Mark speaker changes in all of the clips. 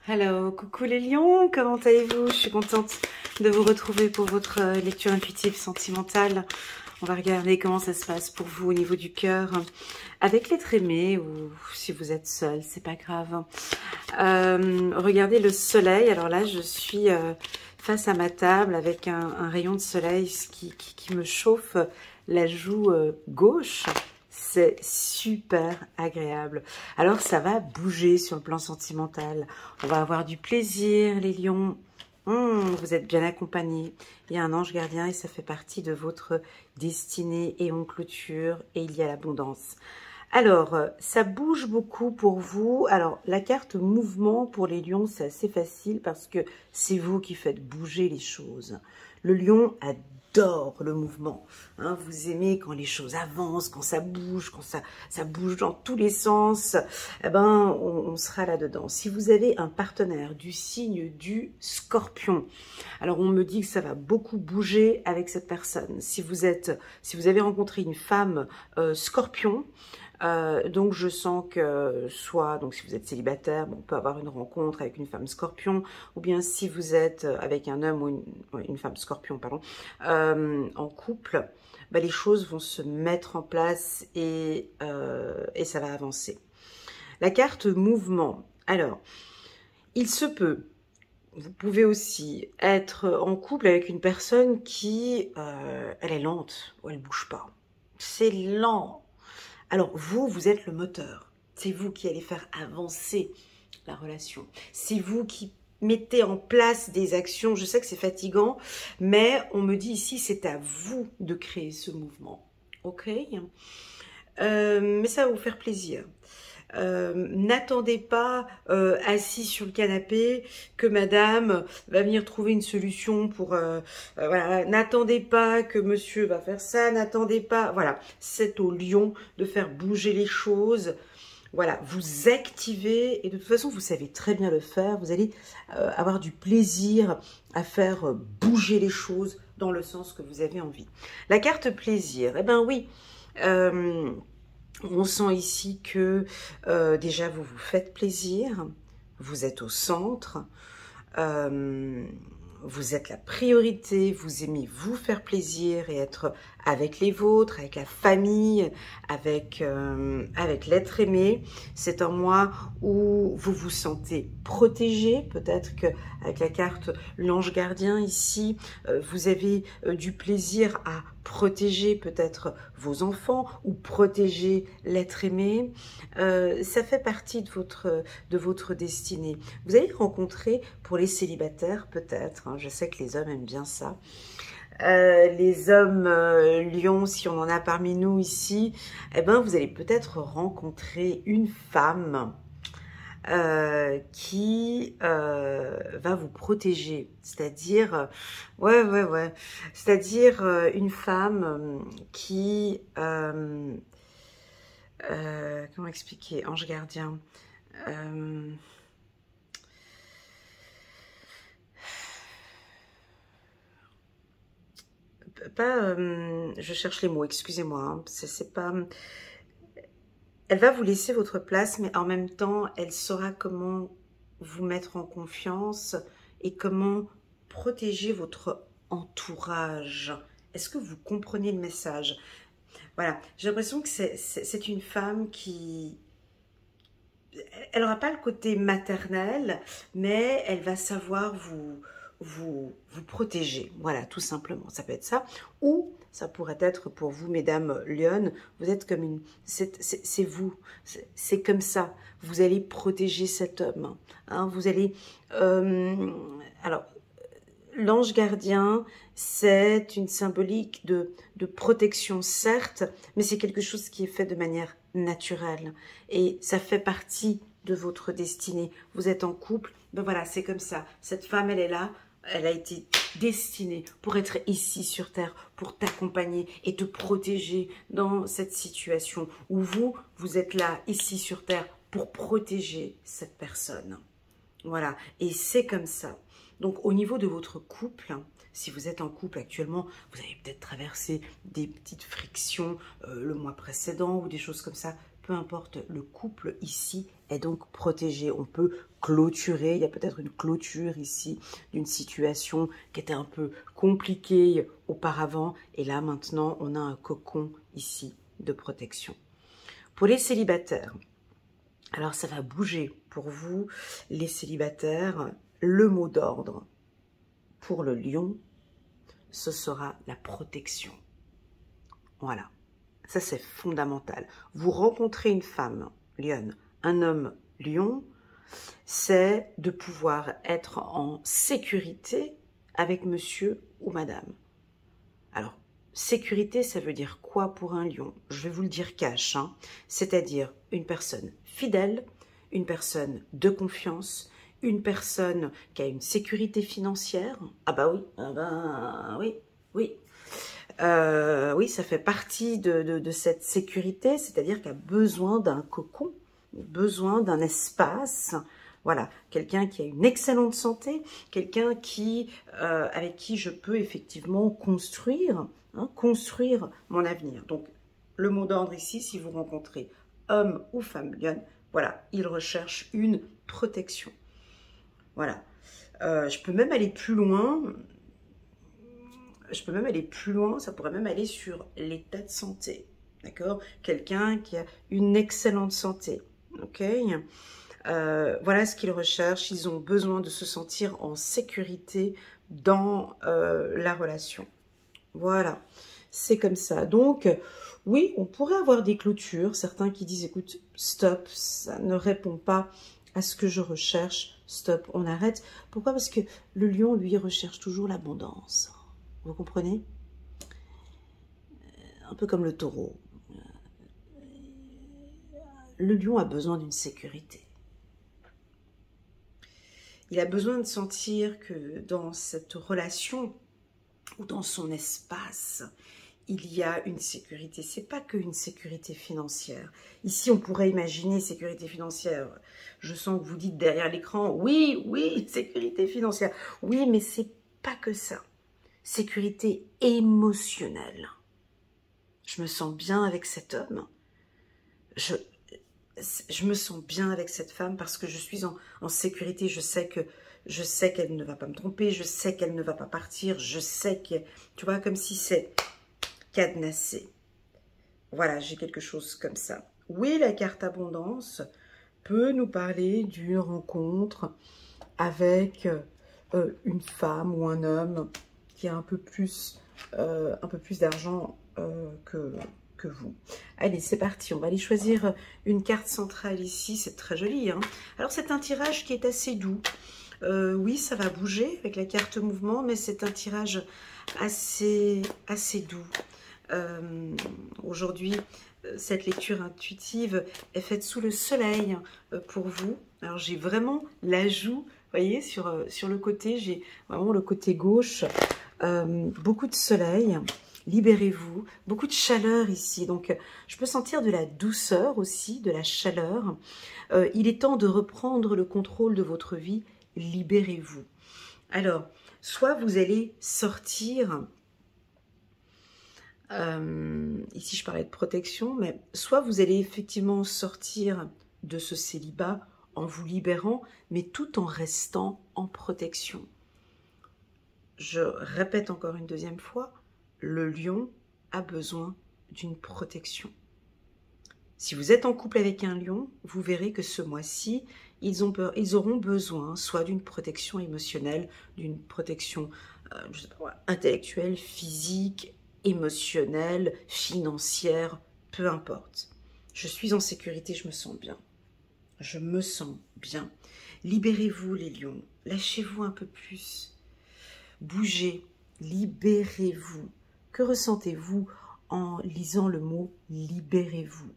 Speaker 1: Hello, coucou les lions, comment allez-vous? Je suis contente de vous retrouver pour votre lecture intuitive sentimentale. On va regarder comment ça se passe pour vous au niveau du cœur, avec l'être aimé ou si vous êtes seul, c'est pas grave. Regardez le soleil, alors là je suis face à ma table avec un rayon de soleil qui me chauffe la joue gauche. C'est super agréable. Alors, ça va bouger sur le plan sentimental. On va avoir du plaisir, les lions. Vous êtes bien accompagnés. Il y a un ange gardien et ça fait partie de votre destinée et on clôture et il y a l'abondance. Alors, ça bouge beaucoup pour vous. Alors, la carte mouvement pour les lions, c'est assez facile parce que c'est vous qui faites bouger les choses. Le lion adore le mouvement. Hein, vous aimez quand les choses avancent, quand ça bouge dans tous les sens. Eh ben, on sera là-dedans. Si vous avez un partenaire du signe du Scorpion, alors on me dit que ça va beaucoup bouger avec cette personne. Si vous avez rencontré une femme Scorpion, donc je sens que donc si vous êtes célibataire, on peut avoir une rencontre avec une femme Scorpion, ou bien si vous êtes avec un homme ou une femme Scorpion, pardon, en couple, les choses vont se mettre en place et ça va avancer. La carte mouvement, alors, il se peut, vous pouvez aussi être en couple avec une personne qui, elle est lente, ou elle bouge pas. C'est lent. Alors, vous êtes le moteur. C'est vous qui allez faire avancer la relation. C'est vous qui mettez en place des actions. Je sais que c'est fatigant, mais on me dit ici, c'est à vous de créer ce mouvement. Ok? Mais ça va vous faire plaisir. N'attendez pas assis sur le canapé que madame va venir trouver une solution pour voilà. N'attendez pas que monsieur va faire ça, n'attendez pas, voilà, c'est au lion de faire bouger les choses. Voilà, vous activez et de toute façon vous savez très bien le faire, vous allez avoir du plaisir à faire bouger les choses dans le sens que vous avez envie. La carte plaisir, eh ben oui, on sent ici que déjà vous vous faites plaisir, vous êtes au centre, vous êtes la priorité, vous aimez vous faire plaisir et être avec les vôtres, avec la famille, avec l'être aimé. C'est un mois où vous vous sentez protégé, peut-être qu'avec la carte l'ange gardien ici, vous avez du plaisir à protéger peut-être vos enfants ou protéger l'être aimé. Ça fait partie de votre destinée. Vous allez rencontrer, pour les célibataires peut-être, hein, je sais que les hommes aiment bien ça, les hommes lions, si on en a parmi nous ici, eh ben, vous allez peut-être rencontrer une femme qui va vous protéger, c'est-à-dire c'est-à-dire une femme qui comment expliquer, ange gardien, pas je cherche les mots, excusez-moi, hein, c'est pas, elle va vous laisser votre place, mais en même temps, elle saura comment vous mettre en confiance et comment protéger votre entourage. Est-ce que vous comprenez le message? Voilà, j'ai l'impression que c'est une femme qui... Elle n'aura pas le côté maternel, mais elle va savoir vous protéger. Voilà, tout simplement, ça peut être ça. Ou ça pourrait être pour vous, mesdames lionnes, vous êtes comme une... C'est vous, c'est comme ça. Vous allez protéger cet homme. Hein, vous allez... alors, l'ange gardien, c'est une symbolique de protection, certes, mais c'est quelque chose qui est fait de manière naturelle. Et ça fait partie de votre destinée. Vous êtes en couple, ben voilà, c'est comme ça. Cette femme, elle est là, elle a été destinée pour être ici sur Terre, pour t'accompagner et te protéger dans cette situation où vous êtes là, ici sur Terre, pour protéger cette personne. Voilà, et c'est comme ça. Donc, au niveau de votre couple, si vous êtes en couple actuellement, vous avez peut-être traversé des petites frictions le mois précédent ou des choses comme ça. peu importe, le couple ici est donc protégé. On peut clôturer, il y a peut-être une clôture ici d'une situation qui était un peu compliquée auparavant. Et là, maintenant, on a un cocon ici de protection. Pour les célibataires, alors ça va bouger pour vous, les célibataires. Le mot d'ordre pour le lion, ce sera la protection. Voilà, ça c'est fondamental. Vous rencontrez une femme, lionne, un homme, lion, c'est de pouvoir être en sécurité avec monsieur ou madame. Alors, sécurité, ça veut dire quoi pour un lion? Je vais vous le dire cash, hein. C'est-à-dire une personne fidèle, une personne de confiance, une personne qui a une sécurité financière. Ah bah oui, oui. Oui, ça fait partie de cette sécurité, c'est-à-dire qu'elle a besoin d'un cocon, besoin d'un espace. Voilà, quelqu'un qui a une excellente santé, quelqu'un qui, avec qui je peux effectivement construire, hein, construire mon avenir. Donc, le mot d'ordre ici, si vous rencontrez homme ou femme lionne, voilà, il recherche une protection. Voilà, je peux même aller plus loin. Ça pourrait même aller sur l'état de santé, d'accord? Quelqu'un qui a une excellente santé, ok? Voilà ce qu'ils recherchent, ils ont besoin de se sentir en sécurité dans la relation. Voilà, c'est comme ça. Donc, oui, on pourrait avoir des clôtures, certains qui disent, écoute, stop, ça ne répond pas à ce que je recherche, stop, on arrête. Pourquoi? Parce que le lion, lui, recherche toujours l'abondance. Vous comprenez? Un peu comme le taureau. Le lion a besoin d'une sécurité. Il a besoin de sentir que dans cette relation ou dans son espace, il y a une sécurité. Ce n'est pas qu'une sécurité financière. Ici, on pourrait imaginer sécurité financière. Je sens que vous dites derrière l'écran, oui, oui, sécurité financière. Oui, mais ce n'est pas que ça. Sécurité émotionnelle. Je me sens bien avec cet homme. Je me sens bien avec cette femme parce que je suis en sécurité. Je sais qu'elle ne va pas me tromper. Je sais qu'elle ne va pas partir. Je sais que, tu vois, comme si c'est cadenassé. Voilà, j'ai quelque chose comme ça. Oui, la carte abondance peut nous parler d'une rencontre avec une femme ou un homme qui a un peu plus d'argent que vous. Allez, c'est parti. On va aller choisir une carte centrale ici. C'est très joli, hein. Alors, c'est un tirage qui est assez doux. Oui, ça va bouger avec la carte mouvement, mais c'est un tirage assez doux. Aujourd'hui, cette lecture intuitive est faite sous le soleil pour vous. Alors, j'ai vraiment l'ajout, vous voyez, sur le côté, j'ai vraiment le côté gauche, beaucoup de soleil. Libérez-vous, beaucoup de chaleur ici, donc je peux sentir de la douceur aussi, de la chaleur. Il est temps de reprendre le contrôle de votre vie, libérez-vous. Alors, soit vous allez sortir, ici je parlais de protection, mais soit vous allez effectivement sortir de ce célibat en vous libérant, mais tout en restant en protection. Je répète encore une deuxième fois, le lion a besoin d'une protection. Si vous êtes en couple avec un lion, vous verrez que ce mois-ci, ils auront besoin soit d'une protection émotionnelle, d'une protection je sais pas, intellectuelle, physique, émotionnelle, financière, peu importe. Je suis en sécurité, je me sens bien. Je me sens bien. Libérez-vous les lions, lâchez-vous un peu plus. Bougez, libérez-vous. Que ressentez-vous en lisant le mot « libérez-vous » ?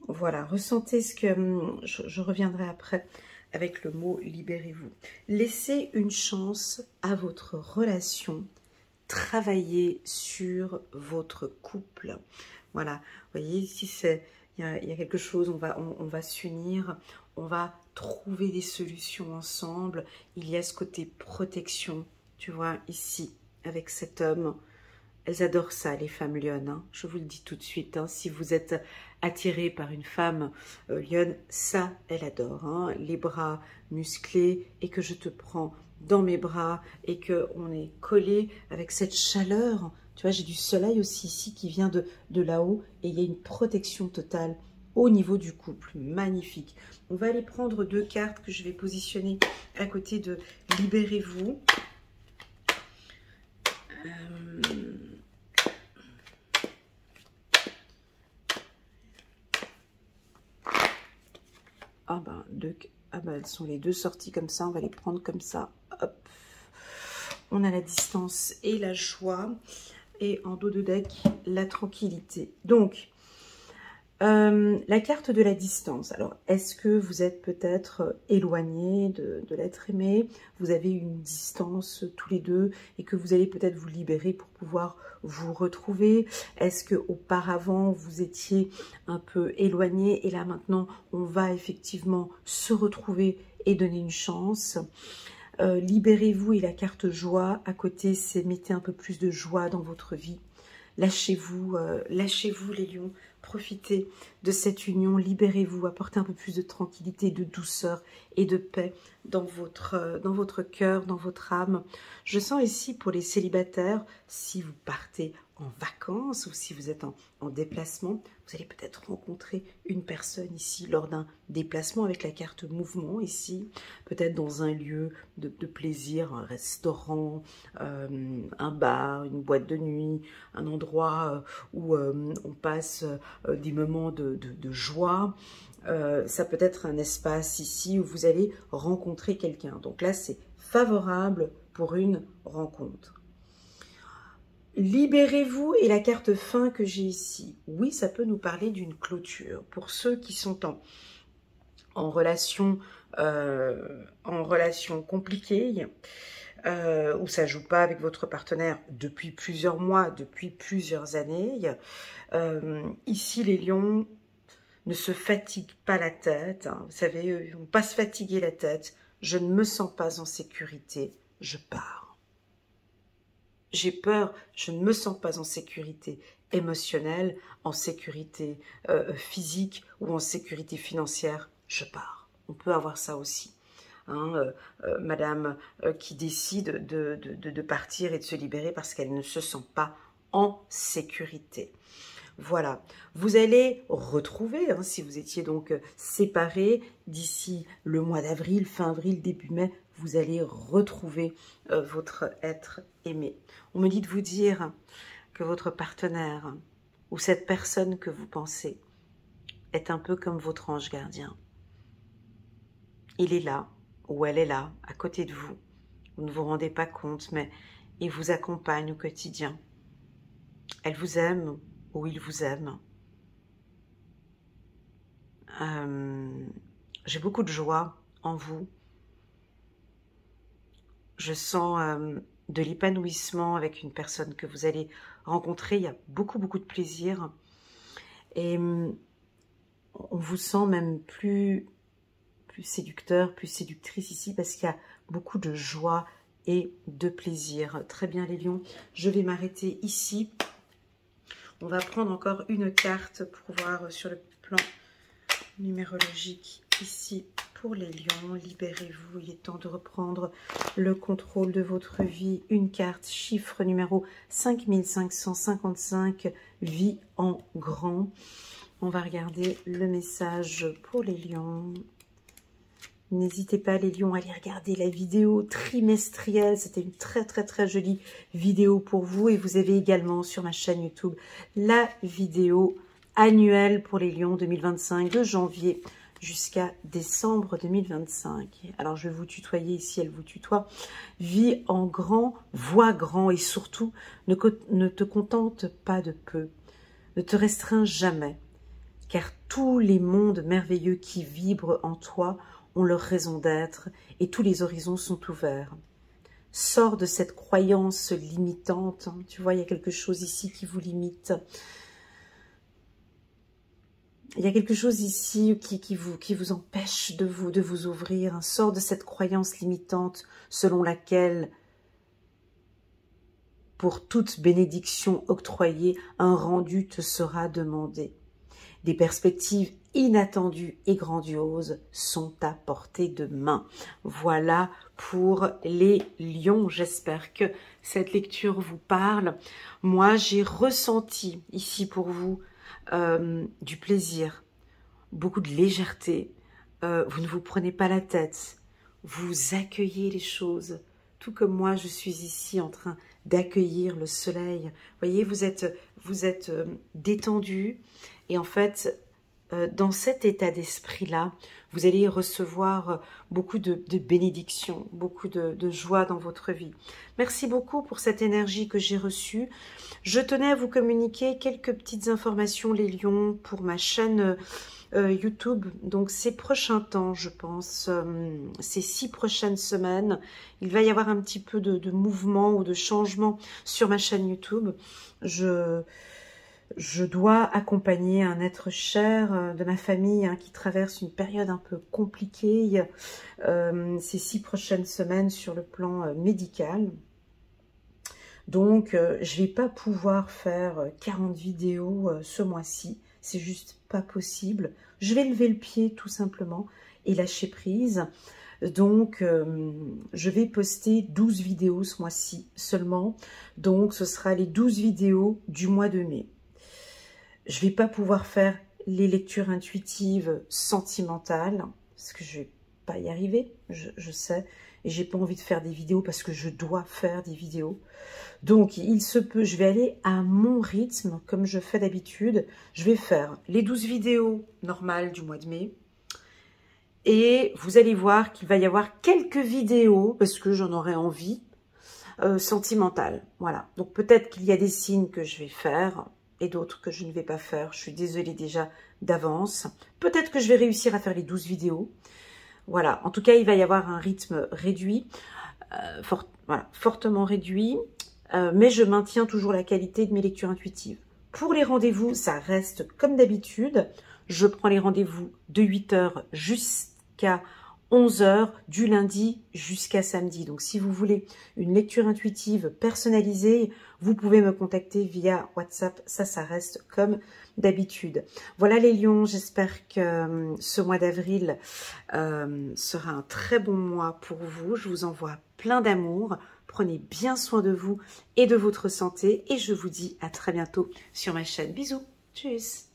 Speaker 1: Voilà, ressentez ce que... Je reviendrai après avec le mot « libérez-vous ». Laissez une chance à votre relation. Travaillez sur votre couple. Voilà, vous voyez, ici, il y a quelque chose, on va s'unir, on va trouver des solutions ensemble. Il y a ce côté protection, tu vois, ici, avec cet homme. elles adorent ça, les femmes lionnes, hein. Je vous le dis tout de suite, hein. Si vous êtes attiré par une femme lionne, ça, elle adore, hein. Les bras musclés et que je te prends dans mes bras et qu'on est collé avec cette chaleur. Tu vois, j'ai du soleil aussi ici qui vient de là-haut et il y a une protection totale au niveau du couple. Magnifique. On va aller prendre 2 cartes que je vais positionner à côté de Libérez-vous. Elles sont les 2 sorties comme ça. On va les prendre comme ça. Hop. On a la distance et la joie. Et en dos de deck, la tranquillité. Donc, la carte de la distance. Alors, est-ce que vous êtes peut-être éloigné de l'être aimé? Vous avez une distance tous les deux et que vous allez peut-être vous libérer pour pouvoir vous retrouver? Est-ce que auparavant vous étiez un peu éloigné et là maintenant on va effectivement se retrouver et donner une chance? Libérez-vous et la carte joie à côté, c'est mettez un peu plus de joie dans votre vie. Lâchez-vous, lâchez-vous les lions, profitez de cette union, libérez-vous, apportez un peu plus de tranquillité, de douceur et de paix dans votre cœur, dans votre âme. Je sens ici pour les célibataires, si vous partez en vacances ou si vous êtes en déplacement, vous allez peut-être rencontrer une personne ici lors d'un déplacement avec la carte mouvement ici, peut-être dans un lieu de plaisir, un restaurant, un bar, une boîte de nuit, un endroit où on passe des moments de joie. Ça peut être un espace ici où vous allez rencontrer quelqu'un. Donc là, c'est favorable pour une rencontre. Libérez-vous et la carte fin que j'ai ici. Oui, ça peut nous parler d'une clôture. Pour ceux qui sont en relation compliquée, où ça ne joue pas avec votre partenaire depuis plusieurs mois, depuis plusieurs années. Ici, les lions ne se fatiguent pas la tête. Hein. Vous savez, ils ne vont pas se fatiguer la tête. Je ne me sens pas en sécurité. Je pars. J'ai peur, je ne me sens pas en sécurité émotionnelle, en sécurité physique ou en sécurité financière, je pars. On peut avoir ça aussi. Hein, madame qui décide de partir et de se libérer parce qu'elle ne se sent pas en sécurité. Voilà, vous allez retrouver, hein, si vous étiez donc séparés d'ici le mois d'avril, fin avril, début mai, vous allez retrouver votre être aimé. On me dit de vous dire que votre partenaire ou cette personne que vous pensez est un peu comme votre ange gardien. Il est là, ou elle est là, à côté de vous. Vous ne vous rendez pas compte, mais il vous accompagne au quotidien. Elle vous aime ou il vous aime. J'ai beaucoup de joie en vous. Je sens de l'épanouissement avec une personne que vous allez rencontrer. Il y a beaucoup de plaisir. Et on vous sent même plus séducteur, plus séductrice ici parce qu'il y a beaucoup de joie et de plaisir. Très bien les lions, je vais m'arrêter ici. On va prendre encore une carte pour voir sur le plan numérologique ici pour les lions. Libérez-vous, il est temps de reprendre le contrôle de votre vie. Une carte, chiffre numéro 5555, vie en grand. On va regarder le message pour les lions. N'hésitez pas les lions à aller regarder la vidéo trimestrielle. C'était une très jolie vidéo pour vous. Et vous avez également sur ma chaîne YouTube la vidéo annuelle pour les lions 2025 de janvier jusqu'à décembre 2025. Alors je vais vous tutoyer ici, elle vous tutoie. Vis en grand, vois grand et surtout ne te contente pas de peu. Ne te restreins jamais. Car tous les mondes merveilleux qui vibrent en toi ont leur raison d'être et tous les horizons sont ouverts. Sors de cette croyance limitante. Hein. Tu vois, il y a quelque chose ici qui vous limite. Il y a quelque chose ici qui vous empêche de vous ouvrir. Hein. Sors de cette croyance limitante selon laquelle Pour toute bénédiction octroyée, un rendu te sera demandé. Des perspectives inattendues et grandioses sont à portée de main. Voilà pour les lions. J'espère que cette lecture vous parle. Moi, j'ai ressenti ici pour vous du plaisir, beaucoup de légèreté. Vous ne vous prenez pas la tête. Vous accueillez les choses. Tout comme moi, je suis ici en train d'accueillir le soleil. Vous voyez, vous êtes détendu. Et en fait, dans cet état d'esprit-là, vous allez recevoir beaucoup de bénédictions, beaucoup de joie dans votre vie. Merci beaucoup pour cette énergie que j'ai reçue. Je tenais à vous communiquer quelques petites informations, les lions, pour ma chaîne YouTube. Donc ces prochains temps, je pense, ces 6 prochaines semaines, il va y avoir un petit peu de mouvement ou de changement sur ma chaîne YouTube. Je dois accompagner un être cher de ma famille qui traverse une période un peu compliquée ces 6 prochaines semaines sur le plan médical. Donc, je ne vais pas pouvoir faire 40 vidéos ce mois-ci. C'est juste pas possible. Je vais lever le pied tout simplement et lâcher prise. Donc, je vais poster 12 vidéos ce mois-ci seulement. Donc, ce sera les 12 vidéos du mois de mai. Je ne vais pas pouvoir faire les lectures intuitives sentimentales parce que je ne vais pas y arriver, je sais. Et j'ai pas envie de faire des vidéos parce que je dois faire des vidéos. Donc, il se peut, je vais aller à mon rythme, comme je fais d'habitude. Je vais faire les 12 vidéos normales du mois de mai. Et vous allez voir qu'il va y avoir quelques vidéos, parce que j'en aurai envie, sentimentales. Voilà. Donc, peut-être qu'il y a des signes que je vais faire et d'autres que je ne vais pas faire. Je suis désolée déjà d'avance. Peut-être que je vais réussir à faire les 12 vidéos. Voilà, en tout cas, il va y avoir un rythme réduit, fortement réduit, mais je maintiens toujours la qualité de mes lectures intuitives. Pour les rendez-vous, ça reste comme d'habitude. Je prends les rendez-vous de 8 h jusqu'à 11 h, du lundi jusqu'à samedi. Donc, si vous voulez une lecture intuitive personnalisée, vous pouvez me contacter via WhatsApp. Ça reste comme d'habitude. Voilà les lions, j'espère que ce mois d'avril sera un très bon mois pour vous. Je vous envoie plein d'amour. Prenez bien soin de vous et de votre santé. Et je vous dis à très bientôt sur ma chaîne. Bisous. Tchuss.